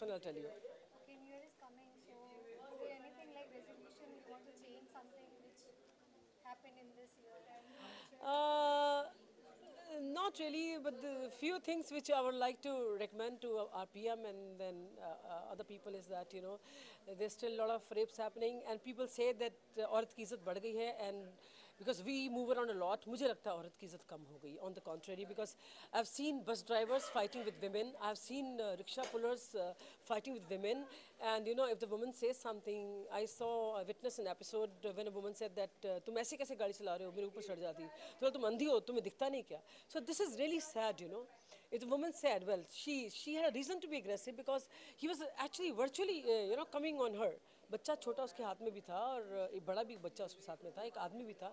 One I'll tell you. Okay, New Year is coming, so is there anything like resolution you want to change something which happened in this year and you want to share something? Uh, Not really, but the few things which I would like to recommend to our PM and then other people is that there's still a lot of rapes happening and people say that औरत की इज्जत बढ़ गई है and because we move around a lot मुझे लगता है औरत की इज्जत कम हो गई on the contrary because I've seen bus drivers fighting with women I've seen rickshaw pullers fighting with women and if the woman says something I saw I witnessed an episode when a woman said that तुम ऐसे कैसे गाड़ी चला रहे हो मेरे ऊपर चढ़ जाती तो तुम अंधी हो तुम्हें दिखता नहीं क्या so this is really sad. If the woman said well she had a reason to be aggressive because he was actually virtually coming on her बच्चा छोटा उसके हाथ में भी था और एक बड़ा भी बच्चा उसके साथ में था एक आदमी भी था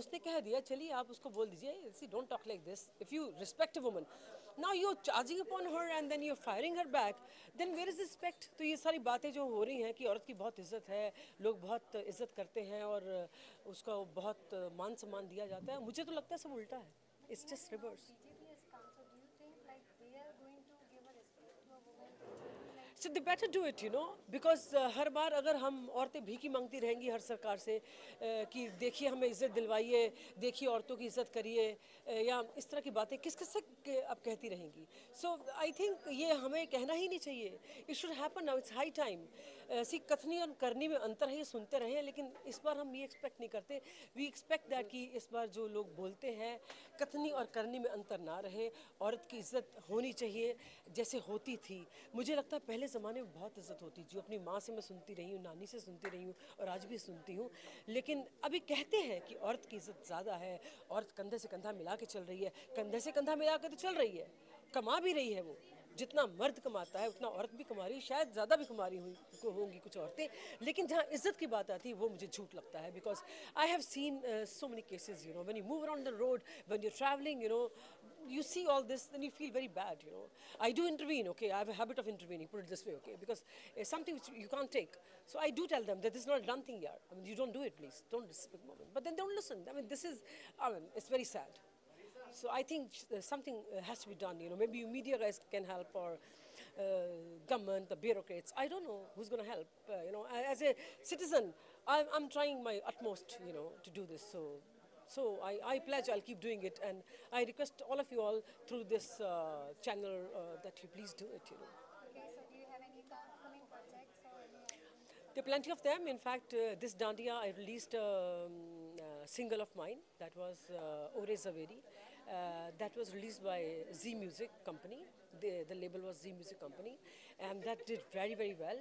उसने कह दिया चलिए आप उसको बोल दीजिए see don't talk like this if you respect a woman now you are charging upon her and then you are firing her back then where is respect तो ये सारी बातें जो हो रही हैं कि औरत की बहुत इज्जत है लोग बहुत इज्जत करते हैं और उसका बहुत मान सम्मान दिया जाता है मुझे तो लगता है सब उल्टा है But it's even just now reverse BJP has come, so do you think like they are going to give a respect to a woman? I mean like so they better do it because हर बार अगर हम औरतें भीखी मांगती रहेंगी हर सरकार से कि देखिए हमें इज्जत दिलवाइए देखिए औरतों की इज्जत करिए या इस तरह की बातें किस किस से अब कहती रहेंगी सो आई थिंक ये हमें कहना ही नहीं चाहिए it should happen now it's high time see कथनी और करनी में अंतर है ये सुनते रहे हैं लेकिन इस बार हम ये एक्सपेक्ट नहीं करते वी एक्सपेक्ट दैट कि इस बार जो लोग बोलते हैं कथनी और करनी में अंतर ना रहे औरत की इज्जत होनी चाहिए जैसे होती थी मुझे लगता है पहले ज़माने में बहुत इज्जत होती थी जो अपनी माँ से मैं सुनती रही हूँ नानी से सुनती रही हूँ और आज भी सुनती हूँ लेकिन अभी कहते हैं कि औरत की इज्जत ज़्यादा है औरत कंधे से कंधा मिला के चल रही है कंधे से कंधा मिला के तो चल रही है कमा भी रही है वो जितना मर्द कमाता है उतना औरत भी कमा रही है शायद ज़्यादा भी कमा रही होंगी कुछ औरतें लेकिन जहाँ इज्जत की बात आती है वो मुझे झूठ लगता है because I have seen so many cases when you move around the road when you're traveling you see all this then you feel very bad. I do intervene, okay, I have a habit of intervening, put it this way, okay, because it's something which you can't take, so I do tell them that this is not a done thing here. I mean, you don't do it, please don't disrespect women, but then they don't listen. I mean, it's very sad. So I think something has to be done. Maybe you media guys can help, or government, the bureaucrats. I don't know who's going to help. As a citizen, I'm trying my utmost, to do this. So I pledge I'll keep doing it, and I request all of you all through this channel that you please do it. okay, so do you have any upcoming projects or any albums or There are something? plenty of them. In fact, this Dandiya, I released a single of mine that was Ore Zaveri. That was released by Z Music Company. The label was Z Music Company, and that did very, very well.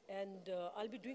And I'll be doing